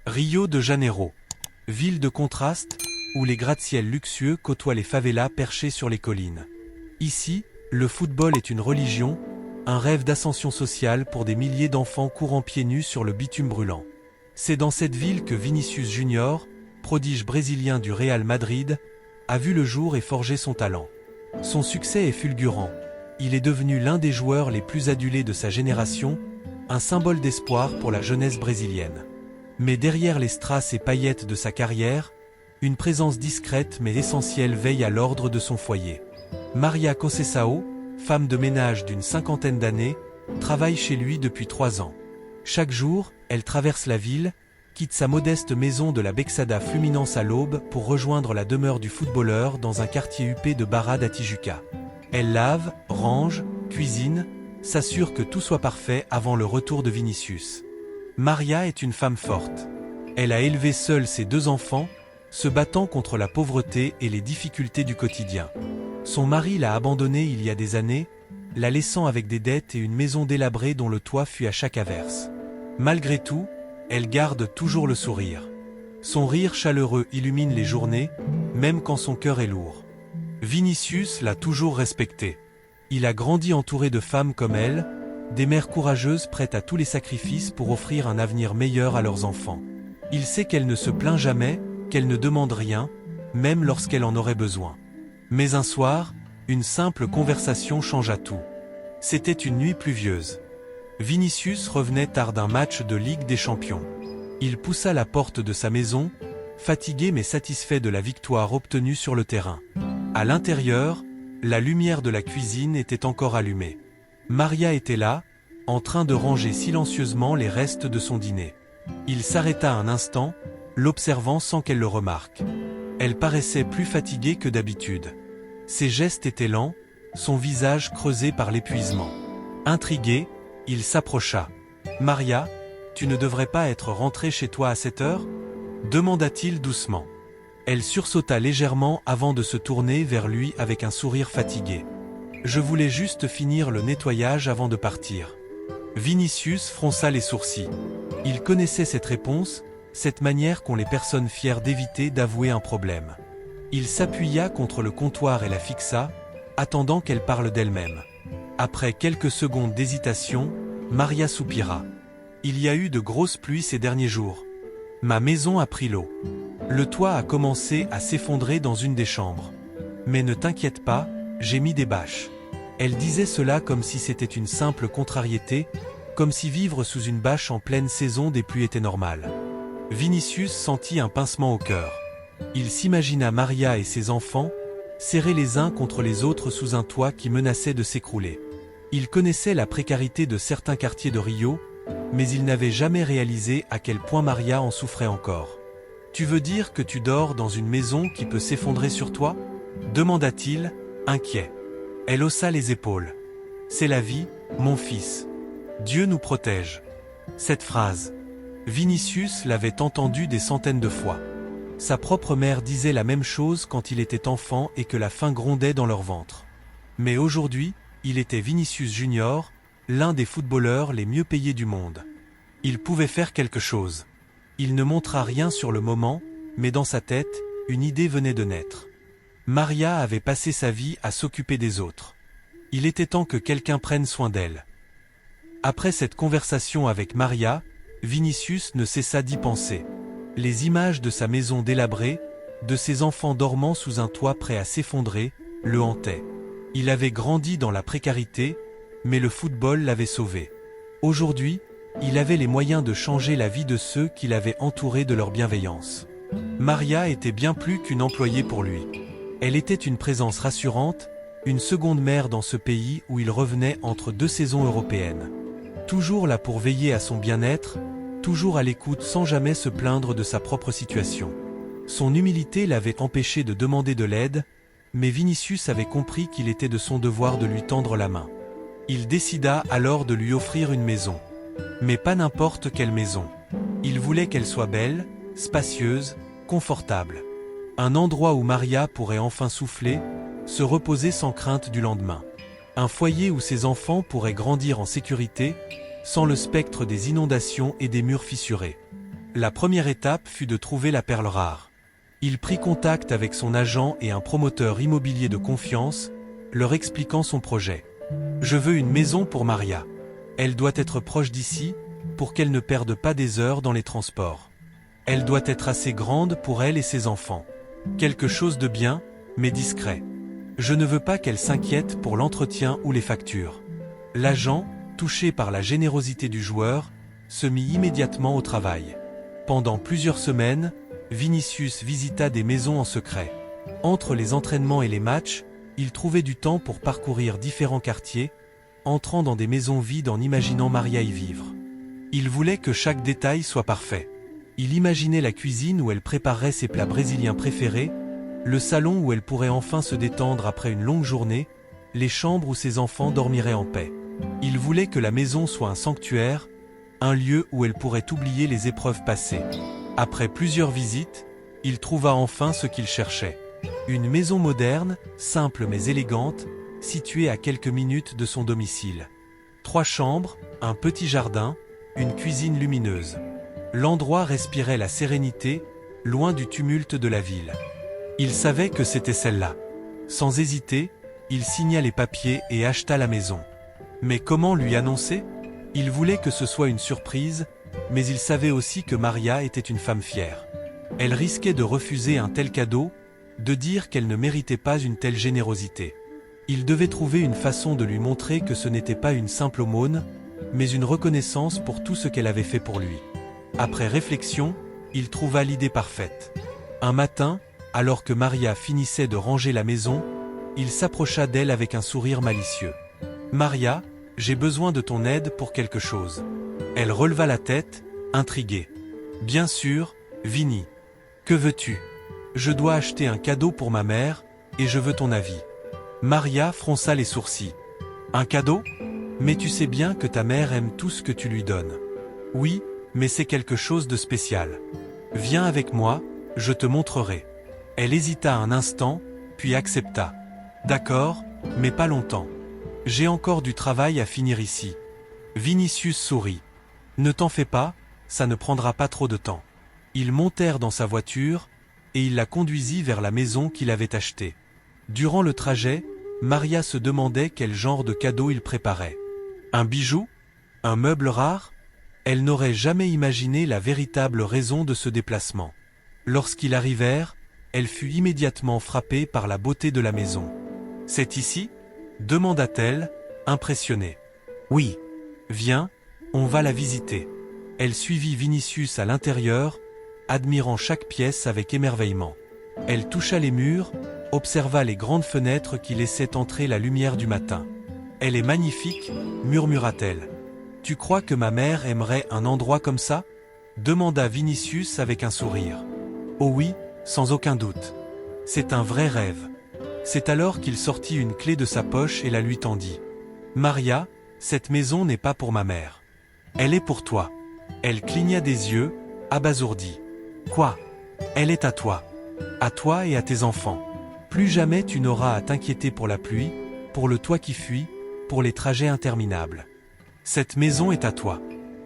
Rio de Janeiro. Ville de contraste, où les gratte-ciels luxueux côtoient les favelas perchées sur les collines. Ici, le football est une religion, un rêve d'ascension sociale pour des milliers d'enfants courant pieds nus sur le bitume brûlant. C'est dans cette ville que Vinícius Junior, prodige brésilien du Real Madrid, a vu le jour et forgé son talent. Son succès est fulgurant. Il est devenu l'un des joueurs les plus adulés de sa génération, un symbole d'espoir pour la jeunesse brésilienne. Mais derrière les strass et paillettes de sa carrière, une présence discrète mais essentielle veille à l'ordre de son foyer. Maria Conceição, femme de ménage d'une cinquantaine d'années, travaille chez lui depuis 3 ans. Chaque jour, elle traverse la ville, quitte sa modeste maison de la Baixada Fluminense à l'aube pour rejoindre la demeure du footballeur dans un quartier huppé de Barra da Tijuca. Elle lave, range, cuisine, s'assure que tout soit parfait avant le retour de Vinícius. Maria est une femme forte. Elle a élevé seule ses 2 enfants, se battant contre la pauvreté et les difficultés du quotidien. Son mari l'a abandonnée il y a des années, la laissant avec des dettes et une maison délabrée dont le toit fuit à chaque averse. Malgré tout, elle garde toujours le sourire. Son rire chaleureux illumine les journées, même quand son cœur est lourd. Vinícius l'a toujours respectée. Il a grandi entouré de femmes comme elle, des mères courageuses prêtes à tous les sacrifices pour offrir un avenir meilleur à leurs enfants. Il sait qu'elle ne se plaint jamais, qu'elle ne demande rien, même lorsqu'elle en aurait besoin. Mais un soir, une simple conversation changea tout. C'était une nuit pluvieuse. Vinícius revenait tard d'un match de Ligue des Champions. Il poussa la porte de sa maison, fatigué mais satisfait de la victoire obtenue sur le terrain. À l'intérieur, la lumière de la cuisine était encore allumée. Maria était là, en train de ranger silencieusement les restes de son dîner. Il s'arrêta un instant, l'observant sans qu'elle le remarque. Elle paraissait plus fatiguée que d'habitude. Ses gestes étaient lents, son visage creusé par l'épuisement. Intrigué, il s'approcha. « Maria, tu ne devrais pas être rentrée chez toi à cette heure ?» demanda-t-il doucement. Elle sursauta légèrement avant de se tourner vers lui avec un sourire fatigué. « Je voulais juste finir le nettoyage avant de partir. » Vinícius fronça les sourcils. Il connaissait cette réponse, cette manière qu'ont les personnes fières d'éviter d'avouer un problème. Il s'appuya contre le comptoir et la fixa, attendant qu'elle parle d'elle-même. Après quelques secondes d'hésitation, Maria soupira. « Il y a eu de grosses pluies ces derniers jours. Ma maison a pris l'eau. Le toit a commencé à s'effondrer dans une des chambres. Mais ne t'inquiète pas, j'ai mis des bâches. » Elle disait cela comme si c'était une simple contrariété, comme si vivre sous une bâche en pleine saison des pluies était normal. Vinícius sentit un pincement au cœur. Il s'imagina Maria et ses enfants, serrés les uns contre les autres sous un toit qui menaçait de s'écrouler. Il connaissait la précarité de certains quartiers de Rio, mais il n'avait jamais réalisé à quel point Maria en souffrait encore. « Tu veux dire que tu dors dans une maison qui peut s'effondrer sur toi ?» demanda-t-il, inquiet. Elle haussa les épaules. « C'est la vie, mon fils. Dieu nous protège. » Cette phrase, Vinícius l'avait entendue des centaines de fois. Sa propre mère disait la même chose quand il était enfant et que la faim grondait dans leur ventre. Mais aujourd'hui, il était Vinícius Junior, l'un des footballeurs les mieux payés du monde. Il pouvait faire quelque chose. Il ne montra rien sur le moment, mais dans sa tête, une idée venait de naître. Maria avait passé sa vie à s'occuper des autres. Il était temps que quelqu'un prenne soin d'elle. Après cette conversation avec Maria, Vinícius ne cessa d'y penser. Les images de sa maison délabrée, de ses enfants dormant sous un toit prêt à s'effondrer, le hantaient. Il avait grandi dans la précarité, mais le football l'avait sauvé. Aujourd'hui, il avait les moyens de changer la vie de ceux qui l'avaient entouré de leur bienveillance. Maria était bien plus qu'une employée pour lui. Elle était une présence rassurante, une seconde mère dans ce pays où il revenait entre 2 saisons européennes. Toujours là pour veiller à son bien-être, toujours à l'écoute sans jamais se plaindre de sa propre situation. Son humilité l'avait empêché de demander de l'aide, mais Vinícius avait compris qu'il était de son devoir de lui tendre la main. Il décida alors de lui offrir une maison. Mais pas n'importe quelle maison. Il voulait qu'elle soit belle, spacieuse, confortable. Un endroit où Maria pourrait enfin souffler, se reposer sans crainte du lendemain. Un foyer où ses enfants pourraient grandir en sécurité, sans le spectre des inondations et des murs fissurés. La première étape fut de trouver la perle rare. Il prit contact avec son agent et un promoteur immobilier de confiance, leur expliquant son projet. « Je veux une maison pour Maria. Elle doit être proche d'ici, pour qu'elle ne perde pas des heures dans les transports. Elle doit être assez grande pour elle et ses enfants. Quelque chose de bien, mais discret. Je ne veux pas qu'elle s'inquiète pour l'entretien ou les factures. » L'agent, touché par la générosité du joueur, se mit immédiatement au travail. Pendant plusieurs semaines, Vinicius visita des maisons en secret. Entre les entraînements et les matchs, il trouvait du temps pour parcourir différents quartiers, entrant dans des maisons vides en imaginant Maria y vivre. Il voulait que chaque détail soit parfait. Il imaginait la cuisine où elle préparerait ses plats brésiliens préférés, le salon où elle pourrait enfin se détendre après une longue journée, les chambres où ses enfants dormiraient en paix. Il voulait que la maison soit un sanctuaire, un lieu où elle pourrait oublier les épreuves passées. Après plusieurs visites, il trouva enfin ce qu'il cherchait. Une maison moderne, simple mais élégante, située à quelques minutes de son domicile. 3 chambres, un petit jardin, une cuisine lumineuse. L'endroit respirait la sérénité, loin du tumulte de la ville. Il savait que c'était celle-là. Sans hésiter, il signa les papiers et acheta la maison. Mais comment lui annoncer ? Il voulait que ce soit une surprise, mais il savait aussi que Maria était une femme fière. Elle risquait de refuser un tel cadeau, de dire qu'elle ne méritait pas une telle générosité. Il devait trouver une façon de lui montrer que ce n'était pas une simple aumône, mais une reconnaissance pour tout ce qu'elle avait fait pour lui. Après réflexion, il trouva l'idée parfaite. Un matin, alors que Maria finissait de ranger la maison, il s'approcha d'elle avec un sourire malicieux. « Maria, j'ai besoin de ton aide pour quelque chose. » Elle releva la tête, intriguée. « Bien sûr, Vinny. Que veux-tu ? Je dois acheter un cadeau pour ma mère, et je veux ton avis. » Maria fronça les sourcils. « Un cadeau ? Mais tu sais bien que ta mère aime tout ce que tu lui donnes. »« Oui, mais c'est quelque chose de spécial. Viens avec moi, je te montrerai. » Elle hésita un instant, puis accepta. « D'accord, mais pas longtemps. J'ai encore du travail à finir ici. » Vinicius sourit. « Ne t'en fais pas, ça ne prendra pas trop de temps. » Ils montèrent dans sa voiture, et il la conduisit vers la maison qu'il avait achetée. Durant le trajet, Maria se demandait quel genre de cadeau il préparait. Un bijou ? Un meuble rare ? Elle n'aurait jamais imaginé la véritable raison de ce déplacement. Lorsqu'ils arrivèrent, elle fut immédiatement frappée par la beauté de la maison. « C'est ici ? » demanda-t-elle, impressionnée. « Oui. Viens, on va la visiter. » Elle suivit Vinicius à l'intérieur, admirant chaque pièce avec émerveillement. Elle toucha les murs, observa les grandes fenêtres qui laissaient entrer la lumière du matin. « Elle est magnifique, murmura-t-elle. Tu crois que ma mère aimerait un endroit comme ça ? Demanda Vinicius avec un sourire. Oh oui, sans aucun doute. C'est un vrai rêve. C'est alors qu'il sortit une clé de sa poche et la lui tendit. Maria, cette maison n'est pas pour ma mère. Elle est pour toi. Elle cligna des yeux, abasourdie. Quoi ? Elle est à toi. À toi et à tes enfants. Plus jamais tu n'auras à t'inquiéter pour la pluie, pour le toit qui fuit, pour les trajets interminables. Cette maison est à toi.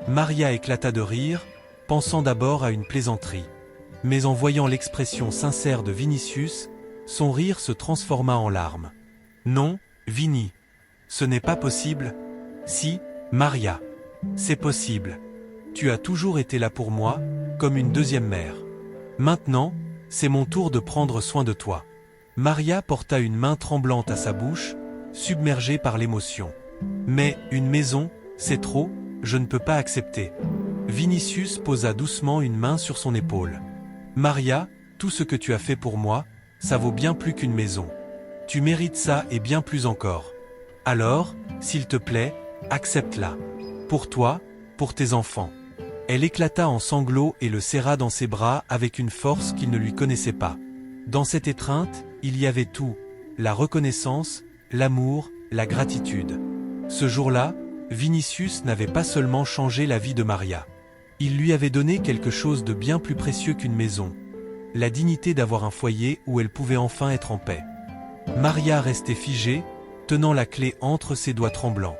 Maria éclata de rire, pensant d'abord à une plaisanterie. Mais en voyant l'expression sincère de Vinicius, son rire se transforma en larmes. Non, Vinny. Ce n'est pas possible. Si, Maria. C'est possible. Tu as toujours été là pour moi, comme une deuxième mère. Maintenant, c'est mon tour de prendre soin de toi. Maria porta une main tremblante à sa bouche, submergée par l'émotion. Mais, une maison, c'est trop, je ne peux pas accepter. Vinicius posa doucement une main sur son épaule. Maria, tout ce que tu as fait pour moi, ça vaut bien plus qu'une maison. Tu mérites ça et bien plus encore. Alors, s'il te plaît, accepte-la. Pour toi, pour tes enfants. Elle éclata en sanglots et le serra dans ses bras avec une force qu'il ne lui connaissait pas. Dans cette étreinte, il y avait tout, la reconnaissance, l'amour, la gratitude. Ce jour-là, Vinicius n'avait pas seulement changé la vie de Maria. Il lui avait donné quelque chose de bien plus précieux qu'une maison. La dignité d'avoir un foyer où elle pouvait enfin être en paix. Maria restait figée, tenant la clé entre ses doigts tremblants.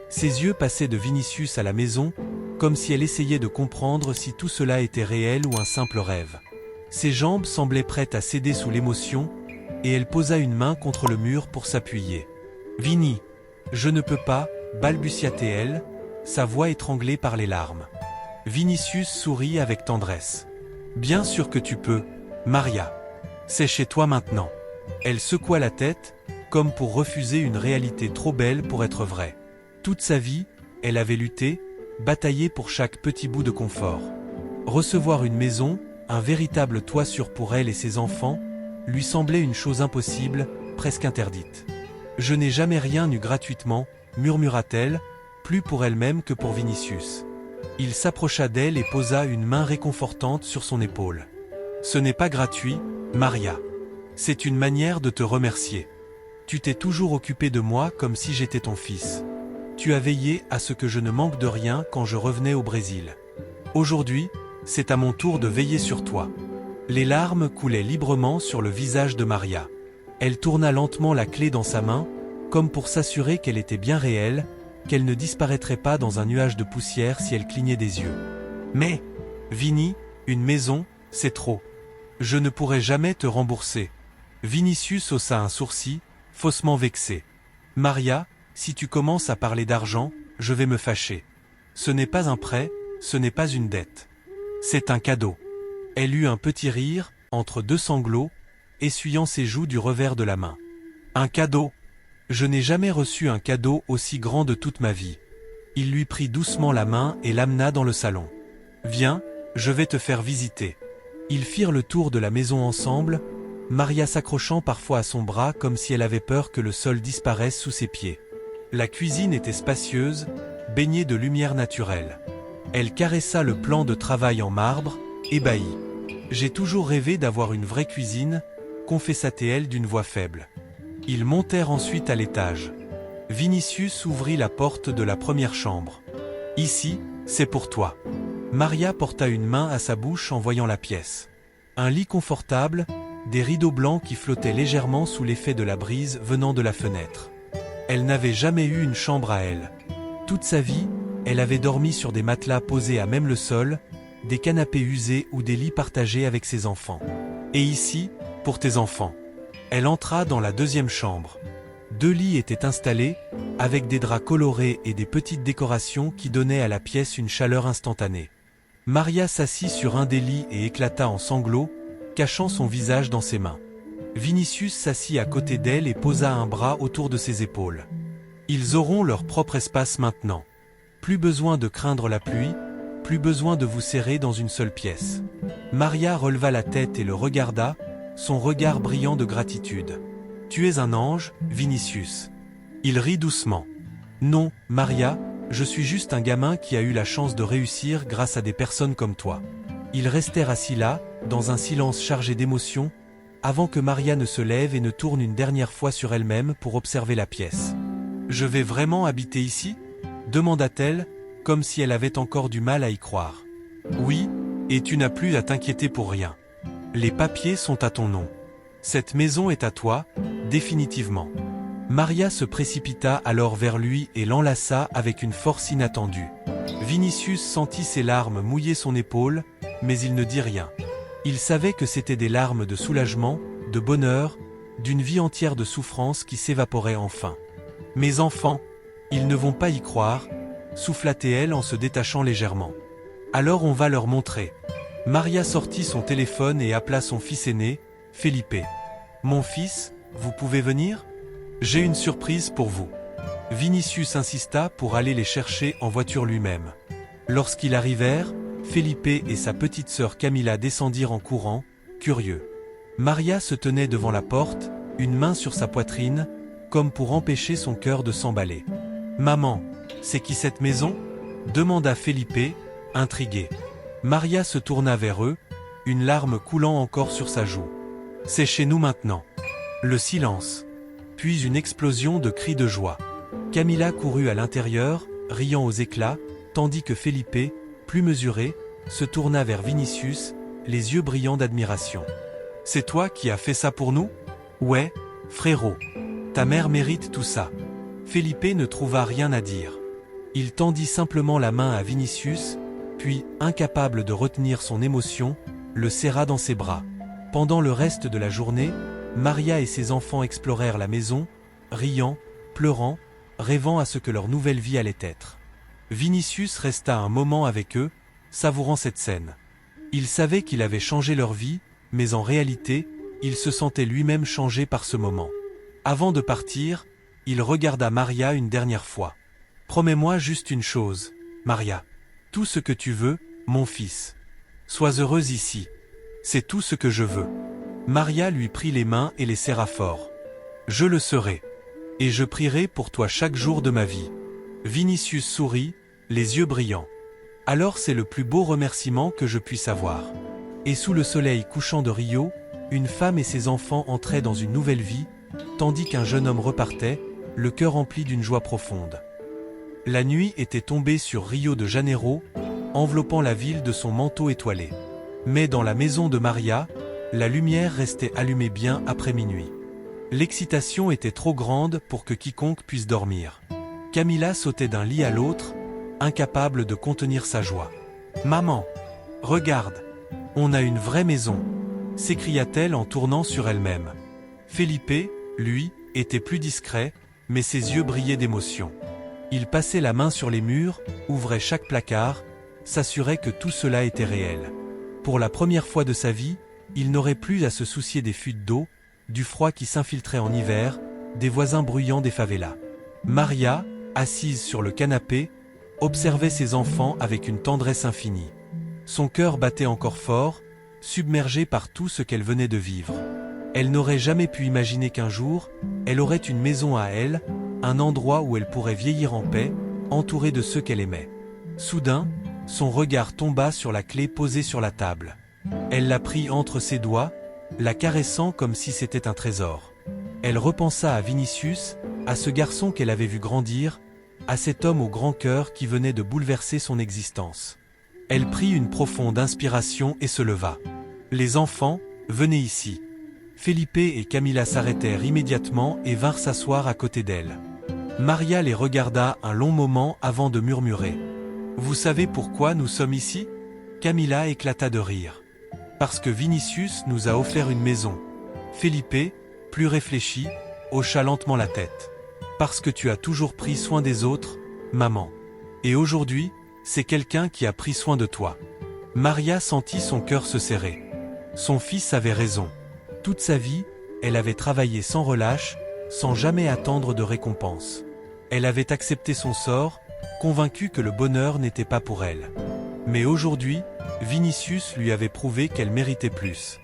Ses yeux passaient de Vinicius à la maison, comme si elle essayait de comprendre si tout cela était réel ou un simple rêve. Ses jambes semblaient prêtes à céder sous l'émotion, et elle posa une main contre le mur pour s'appuyer. « Vinny, je ne peux pas, balbutia-t-elle, sa voix étranglée par les larmes. Vinicius sourit avec tendresse. « Bien sûr que tu peux, Maria. C'est chez toi maintenant. » Elle secoua la tête, comme pour refuser une réalité trop belle pour être vraie. Toute sa vie, elle avait lutté, bataillé pour chaque petit bout de confort. Recevoir une maison, un véritable toit sûr pour elle et ses enfants, lui semblait une chose impossible, presque interdite. « Je n'ai jamais rien eu gratuitement, » murmura-t-elle, plus pour elle-même que pour Vinicius. Il s'approcha d'elle et posa une main réconfortante sur son épaule. « Ce n'est pas gratuit, Maria. C'est une manière de te remercier. Tu t'es toujours occupé de moi comme si j'étais ton fils. Tu as veillé à ce que je ne manque de rien quand je revenais au Brésil. Aujourd'hui, c'est à mon tour de veiller sur toi. » Les larmes coulaient librement sur le visage de Maria. Elle tourna lentement la clé dans sa main, comme pour s'assurer qu'elle était bien réelle, qu'elle ne disparaîtrait pas dans un nuage de poussière si elle clignait des yeux. « Mais, Vinny, une maison, c'est trop. Je ne pourrai jamais te rembourser. » Vinicius haussa un sourcil, faussement vexé. « Maria, si tu commences à parler d'argent, je vais me fâcher. Ce n'est pas un prêt, ce n'est pas une dette. C'est un cadeau. » Elle eut un petit rire, entre deux sanglots, essuyant ses joues du revers de la main. « Un cadeau? Je n'ai jamais reçu un cadeau aussi grand de toute ma vie. » Il lui prit doucement la main et l'amena dans le salon. « Viens, je vais te faire visiter. » Ils firent le tour de la maison ensemble, Maria s'accrochant parfois à son bras comme si elle avait peur que le sol disparaisse sous ses pieds. La cuisine était spacieuse, baignée de lumière naturelle. Elle caressa le plan de travail en marbre, ébahie. « J'ai toujours rêvé d'avoir une vraie cuisine, » confessa-t-elle d'une voix faible. Ils montèrent ensuite à l'étage. Vinicius ouvrit la porte de la première chambre. « Ici, c'est pour toi. » Maria porta une main à sa bouche en voyant la pièce. Un lit confortable, des rideaux blancs qui flottaient légèrement sous l'effet de la brise venant de la fenêtre. Elle n'avait jamais eu une chambre à elle. Toute sa vie, elle avait dormi sur des matelas posés à même le sol, des canapés usés ou des lits partagés avec ses enfants. Et ici, pour tes enfants. Elle entra dans la deuxième chambre. 2 lits étaient installés, avec des draps colorés et des petites décorations qui donnaient à la pièce une chaleur instantanée. Maria s'assit sur un des lits et éclata en sanglots, cachant son visage dans ses mains. Vinicius s'assit à côté d'elle et posa un bras autour de ses épaules. Ils auront leur propre espace maintenant. Plus besoin de craindre la pluie, plus besoin de vous serrer dans une seule pièce. Maria releva la tête et le regarda, son regard brillant de gratitude. « Tu es un ange, Vinicius. » Il rit doucement. « Non, Maria, je suis juste un gamin qui a eu la chance de réussir grâce à des personnes comme toi. » Ils restèrent assis là, dans un silence chargé d'émotions, avant que Maria ne se lève et ne tourne une dernière fois sur elle-même pour observer la pièce. « Je vais vraiment habiter ici ?» demanda-t-elle, comme si elle avait encore du mal à y croire. « Oui, et tu n'as plus à t'inquiéter pour rien. Les papiers sont à ton nom. Cette maison est à toi, définitivement. » Maria se précipita alors vers lui et l'enlaça avec une force inattendue. Vinicius sentit ses larmes mouiller son épaule, mais il ne dit rien. Il savait que c'étaient des larmes de soulagement, de bonheur, d'une vie entière de souffrance qui s'évaporait enfin. « Mes enfants, ils ne vont pas y croire, » souffla-t-elle en se détachant légèrement. « Alors on va leur montrer. » Maria sortit son téléphone et appela son fils aîné, Felipe. « Mon fils, vous pouvez venir ? J'ai une surprise pour vous. » Vinicius insista pour aller les chercher en voiture lui-même. Lorsqu'ils arrivèrent, Felipe et sa petite sœur Camila descendirent en courant, curieux. Maria se tenait devant la porte, une main sur sa poitrine, comme pour empêcher son cœur de s'emballer. « Maman, c'est qui cette maison ? » demanda Felipe, intrigué. Maria se tourna vers eux, une larme coulant encore sur sa joue. « C'est chez nous maintenant. » Le silence. Puis une explosion de cris de joie. Camila courut à l'intérieur, riant aux éclats, tandis que Felipe, plus mesuré, se tourna vers Vinicius, les yeux brillants d'admiration. « C'est toi qui as fait ça pour nous ? » ?»« Ouais, frérot. Ta mère mérite tout ça. » Felipe ne trouva rien à dire. Il tendit simplement la main à Vinicius, puis, incapable de retenir son émotion, le serra dans ses bras. Pendant le reste de la journée, Maria et ses enfants explorèrent la maison, riant, pleurant, rêvant à ce que leur nouvelle vie allait être. Vinicius resta un moment avec eux, savourant cette scène. Il savait qu'il avait changé leur vie, mais en réalité, il se sentait lui-même changé par ce moment. Avant de partir, il regarda Maria une dernière fois. « Promets-moi juste une chose, Maria. Tout ce que tu veux, mon fils. Sois heureuse ici. C'est tout ce que je veux. » Maria lui prit les mains et les serra fort. « Je le serai. Et je prierai pour toi chaque jour de ma vie. » Vinicius sourit, les yeux brillants. « Alors c'est le plus beau remerciement que je puisse avoir. » Et sous le soleil couchant de Rio, une femme et ses enfants entraient dans une nouvelle vie, tandis qu'un jeune homme repartait, le cœur rempli d'une joie profonde. La nuit était tombée sur Rio de Janeiro, enveloppant la ville de son manteau étoilé. Mais dans la maison de Maria, la lumière restait allumée bien après minuit. L'excitation était trop grande pour que quiconque puisse dormir. Camila sautait d'un lit à l'autre, incapable de contenir sa joie. « Maman, regarde, on a une vraie maison !» s'écria-t-elle en tournant sur elle-même. Felipe, lui, était plus discret, mais ses yeux brillaient d'émotion. Il passait la main sur les murs, ouvrait chaque placard, s'assurait que tout cela était réel. Pour la première fois de sa vie, il n'aurait plus à se soucier des fuites d'eau, du froid qui s'infiltrait en hiver, des voisins bruyants des favelas. Maria, assise sur le canapé, observait ses enfants avec une tendresse infinie. Son cœur battait encore fort, submergé par tout ce qu'elle venait de vivre. Elle n'aurait jamais pu imaginer qu'un jour, elle aurait une maison à elle, un endroit où elle pourrait vieillir en paix, entourée de ceux qu'elle aimait. Soudain, son regard tomba sur la clé posée sur la table. Elle la prit entre ses doigts, la caressant comme si c'était un trésor. Elle repensa à Vinicius, à ce garçon qu'elle avait vu grandir, à cet homme au grand cœur qui venait de bouleverser son existence. Elle prit une profonde inspiration et se leva. « Les enfants, venez ici. » Felipe et Camila s'arrêtèrent immédiatement et vinrent s'asseoir à côté d'elle. Maria les regarda un long moment avant de murmurer. « Vous savez pourquoi nous sommes ici ?» Camila éclata de rire. « Parce que Vinicius nous a offert une maison. » Felipe, plus réfléchi, hocha lentement la tête. « Parce que tu as toujours pris soin des autres, maman. Et aujourd'hui, c'est quelqu'un qui a pris soin de toi. » Maria sentit son cœur se serrer. Son fils avait raison. Toute sa vie, elle avait travaillé sans relâche, sans jamais attendre de récompense. Elle avait accepté son sort, convaincue que le bonheur n'était pas pour elle. Mais aujourd'hui, Vinicius lui avait prouvé qu'elle méritait plus.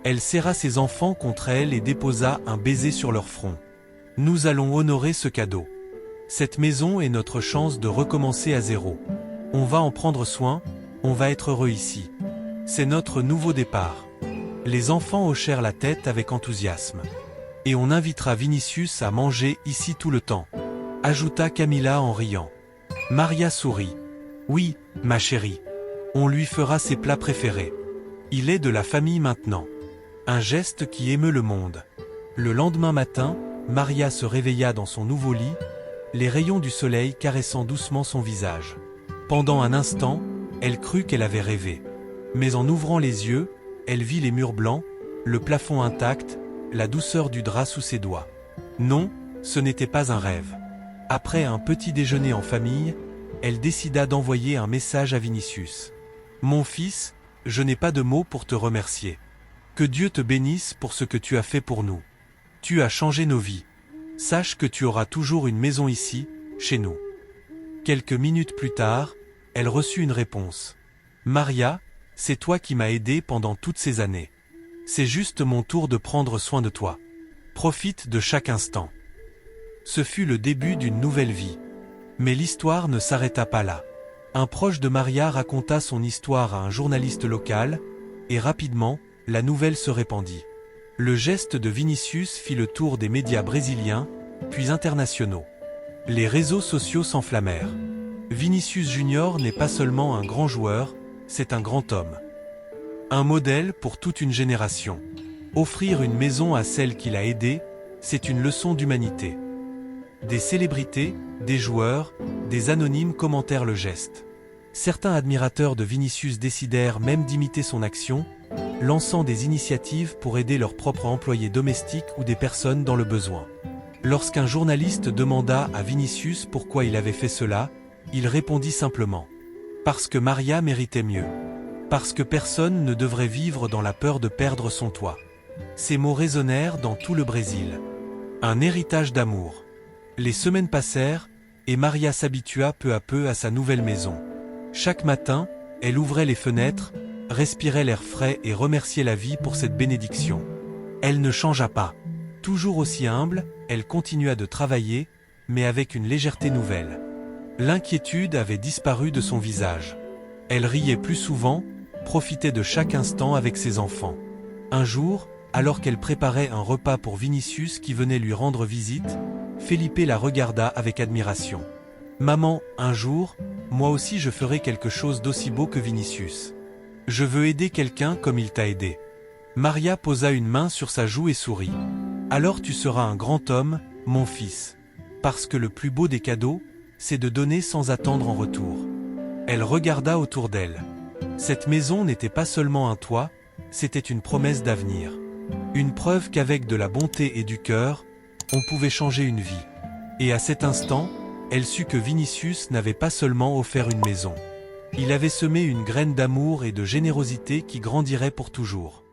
Elle serra ses enfants contre elle et déposa un baiser sur leur front. « Nous allons honorer ce cadeau. Cette maison est notre chance de recommencer à zéro. On va en prendre soin, on va être heureux ici. C'est notre nouveau départ. » Les enfants hochèrent la tête avec enthousiasme. « Et on invitera Vinicius à manger ici tout le temps », ajouta Camila en riant. Maria sourit. « Oui, ma chérie. On lui fera ses plats préférés. Il est de la famille maintenant. » Un geste qui émeut le monde. Le lendemain matin, Maria se réveilla dans son nouveau lit, les rayons du soleil caressant doucement son visage. Pendant un instant, elle crut qu'elle avait rêvé. Mais en ouvrant les yeux, elle vit les murs blancs, le plafond intact, la douceur du drap sous ses doigts. Non, ce n'était pas un rêve. Après un petit déjeuner en famille, elle décida d'envoyer un message à Vinicius. « Mon fils, je n'ai pas de mots pour te remercier. Que Dieu te bénisse pour ce que tu as fait pour nous. Tu as changé nos vies. Sache que tu auras toujours une maison ici, chez nous. » Quelques minutes plus tard, elle reçut une réponse. « Maria, c'est toi qui m'as aidé pendant toutes ces années. C'est juste mon tour de prendre soin de toi. Profite de chaque instant. » Ce fut le début d'une nouvelle vie. Mais l'histoire ne s'arrêta pas là. Un proche de Maria raconta son histoire à un journaliste local, et rapidement, la nouvelle se répandit. Le geste de Vinicius fit le tour des médias brésiliens, puis internationaux. Les réseaux sociaux s'enflammèrent. Vinicius Junior n'est pas seulement un grand joueur, c'est un grand homme. Un modèle pour toute une génération. Offrir une maison à celle qu'il a aidée, c'est une leçon d'humanité. Des célébrités, des joueurs, des anonymes commentèrent le geste. Certains admirateurs de Vinicius décidèrent même d'imiter son action, lançant des initiatives pour aider leurs propres employés domestiques ou des personnes dans le besoin. Lorsqu'un journaliste demanda à Vinicius pourquoi il avait fait cela, il répondit simplement « Parce que Maria méritait mieux. Parce que personne ne devrait vivre dans la peur de perdre son toit. » Ces mots résonnèrent dans tout le Brésil. Un héritage d'amour. Les semaines passèrent, et Maria s'habitua peu à peu à sa nouvelle maison. Chaque matin, elle ouvrait les fenêtres, respirait l'air frais et remerciait la vie pour cette bénédiction. Elle ne changea pas. Toujours aussi humble, elle continua de travailler, mais avec une légèreté nouvelle. L'inquiétude avait disparu de son visage. Elle riait plus souvent, profitait de chaque instant avec ses enfants. Un jour, alors qu'elle préparait un repas pour Vinicius qui venait lui rendre visite, Felipe la regarda avec admiration. « Maman, un jour, moi aussi je ferai quelque chose d'aussi beau que Vinicius. Je veux aider quelqu'un comme il t'a aidé. » Maria posa une main sur sa joue et sourit. « Alors tu seras un grand homme, mon fils. Parce que le plus beau des cadeaux, c'est de donner sans attendre en retour. » Elle regarda autour d'elle. Cette maison n'était pas seulement un toit, c'était une promesse d'avenir. Une preuve qu'avec de la bonté et du cœur, on pouvait changer une vie. Et à cet instant, elle sut que Vinicius n'avait pas seulement offert une maison. Il avait semé une graine d'amour et de générosité qui grandirait pour toujours.